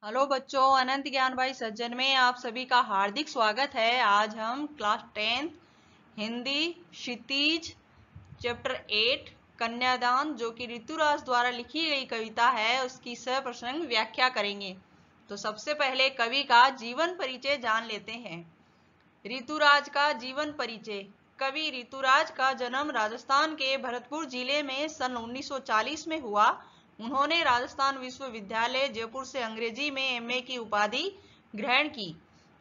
Hello बच्चों, अनंत ज्ञान भाई सज्जन में आप सभी का हार्दिक स्वागत है। आज हम क्लास 10 हिंदी क्षितिज चैप्टर 8 कन्यादान, जो कि ऋतुराज द्वारा लिखी गई कविता है, उसकी सप्रसंग व्याख्या करेंगे। तो सबसे पहले कवि का जीवन परिचय जान लेते हैं। ऋतुराज का जीवन परिचय। कवि ऋतुराज का जन्म राजस्थान के भरतपुर जिले में सन 1940 में हुआ। उन्होंने राजस्थान विश्वविद्यालय जयपुर से अंग्रेजी में एमए की उपाधि ग्रहण की।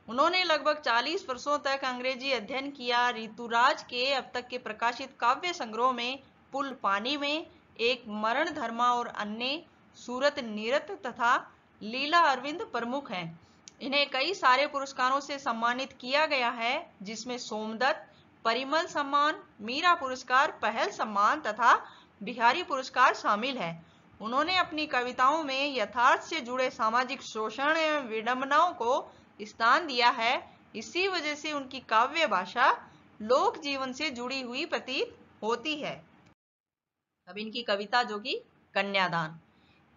उन्होंने लगभग 40 वर्षों तक अंग्रेजी अध्ययन किया। ऋतुराज के अब तक के प्रकाशित काव्य संग्रह में पुल पानी में, एक मरण धर्मा और अन्य, सूरत नीरत तथा लीला अरविंद प्रमुख हैं। इन्हें कई सारे पुरस्कारों से सम्मानित किया गया है, जिसमें सोमदत्त, परिमल सम्मान, मीरा पुरस्कार, पहल सम्मान तथा बिहारी पुरस्कार शामिल है। उन्होंने अपनी कविताओं में यथार्थ से जुड़े सामाजिक शोषण एवं विडंबनाओं को स्थान दिया है। इसी वजह से उनकी काव्य भाषा लोक जीवन से जुड़ी हुई प्रतीत होती है। अब इनकी कविता जो कि कन्यादान।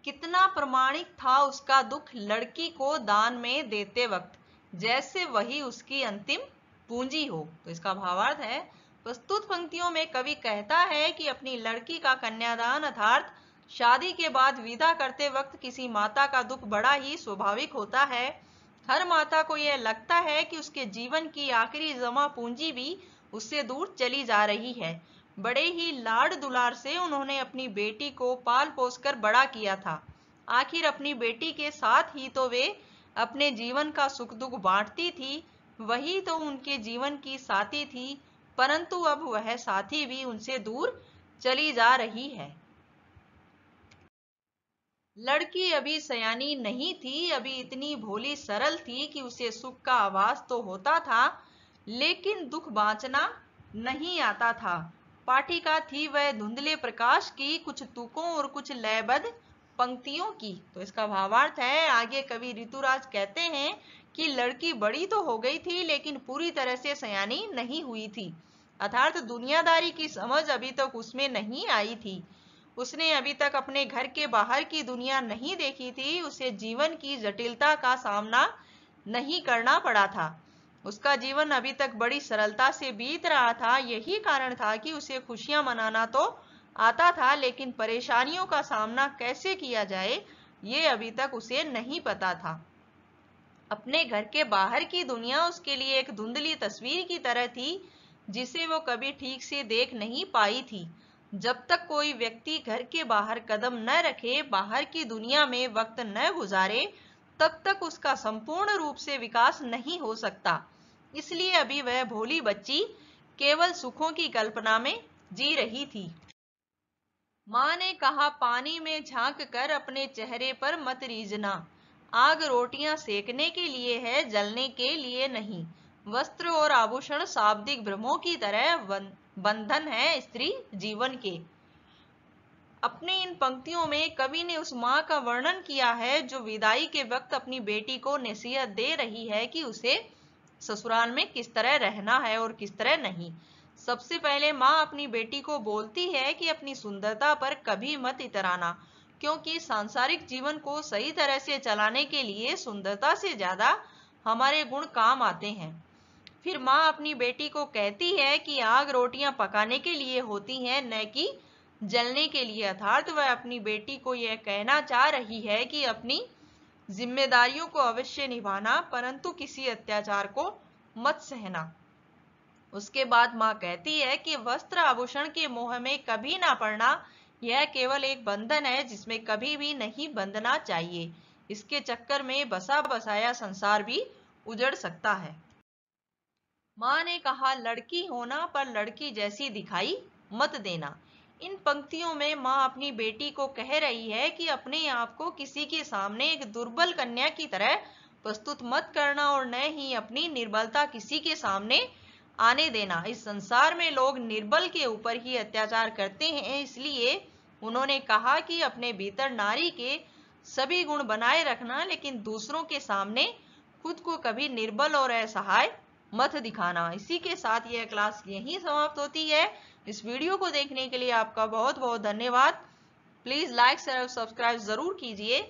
कितना प्रमाणिक था उसका दुख लड़की को दान में देते वक्त, जैसे वही उसकी अंतिम पूंजी हो। तो इसका भावार्थ है, प्रस्तुत पंक्तियों में कवि कहता है कि अपनी लड़की का कन्यादान अर्थात शादी के बाद विदा करते वक्त किसी माता का दुख बड़ा ही स्वाभाविक होता है। हर माता को यह लगता है कि उसके जीवन की आखिरी जमा पूंजी भी उससे दूर चली जा रही है। बड़े ही लाड दुलार से उन्होंने अपनी बेटी को पाल पोस कर बड़ा किया था। आखिर अपनी बेटी के साथ ही तो वे अपने जीवन का सुख दुख बांटती थी, वही तो उनके जीवन की साथी थी। परंतु अब वह साथी भी उनसे दूर चली जा रही है। लड़की अभी सयानी नहीं थी, अभी इतनी भोली सरल थी कि उसे सुख का आभास तो होता था, लेकिन दुख बांचना नहीं आता था। पाठिका थी वह धुंधले प्रकाश की, कुछ तुकों और कुछ लयबद्ध पंक्तियों की। तो इसका भावार्थ है, आगे कवि ऋतुराज कहते हैं कि लड़की बड़ी तो हो गई थी, लेकिन पूरी तरह से सयानी नहीं हुई थी, अर्थात दुनियादारी की समझ अभी तक उसमें नहीं आई थी। उसने अभी तक अपने घर के बाहर की दुनिया नहीं देखी थी। उसे जीवन की जटिलता का सामना नहीं करना पड़ा था। उसका जीवन अभी तक बड़ी सरलता से बीत रहा था। यही कारण था कि उसे खुशियां मनाना तो आता था, लेकिन परेशानियों का सामना कैसे किया जाए ये अभी तक उसे नहीं पता था। अपने घर के बाहर की दुनिया उसके लिए एक धुंधली तस्वीर की तरह थी, जिसे वो कभी ठीक से देख नहीं पाई थी। जब तक कोई व्यक्ति घर के बाहर कदम न रखे, बाहर की दुनिया में वक्त न गुजारे, तब तक उसका संपूर्ण रूप से विकास नहीं हो सकता। इसलिए अभी वह भोली बच्ची केवल सुखों की कल्पना में जी रही थी। माँ ने कहा, पानी में झांक कर अपने चेहरे पर मत रीझना। आग रोटियां सेकने के लिए है, जलने के लिए नहीं। वस्त्र और आभूषण शाब्दिक भ्रमों की तरह बंधन है स्त्री जीवन के। अपनी इन पंक्तियों में कवि ने उस माँ का वर्णन किया है जो विदाई के वक्त अपनी बेटी को नसीहत दे रही है कि उसे ससुराल में किस तरह रहना है और किस तरह नहीं। सबसे पहले माँ अपनी बेटी को बोलती है कि अपनी सुंदरता पर कभी मत इतराना, क्योंकि सांसारिक जीवन को सही तरह से चलाने के लिए सुंदरता से ज्यादा हमारे गुण काम आते हैं। फिर माँ अपनी बेटी को कहती है कि आग रोटियां पकाने के लिए होती हैं, न कि जलने के लिए। अर्थात वह अपनी बेटी को यह कहना चाह रही है कि अपनी जिम्मेदारियों को अवश्य निभाना, परंतु किसी अत्याचार को मत सहना। उसके बाद माँ कहती है कि वस्त्र आभूषण के मोह में कभी ना पड़ना, यह केवल एक बंधन है जिसमें कभी भी नहीं बंधना चाहिए। इसके चक्कर में बसा बसाया संसार भी उजड़ सकता है। माँ ने कहा, लड़की होना पर लड़की जैसी दिखाई मत देना। इन पंक्तियों में माँ अपनी बेटी को कह रही है कि अपने आप को किसी के सामने एक दुर्बल कन्या की तरह प्रस्तुत मत करना और न ही अपनी निर्बलता किसी के सामने आने देना। इस संसार में लोग निर्बल के ऊपर ही अत्याचार करते हैं, इसलिए उन्होंने कहा कि अपने भीतर नारी के सभी गुण बनाए रखना, लेकिन दूसरों के सामने खुद को कभी निर्बल और असहाय मत दिखाना। इसी के साथ यह क्लास यहीं समाप्त होती है। इस वीडियो को देखने के लिए आपका बहुत बहुत धन्यवाद। प्लीज लाइक शेयर और सब्सक्राइब जरूर कीजिए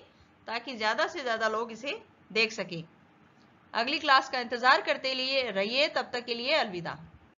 ताकि ज़्यादा से ज़्यादा लोग इसे देख सकें। अगली क्लास का इंतज़ार करते लिए रहिए, तब तक के लिए अलविदा।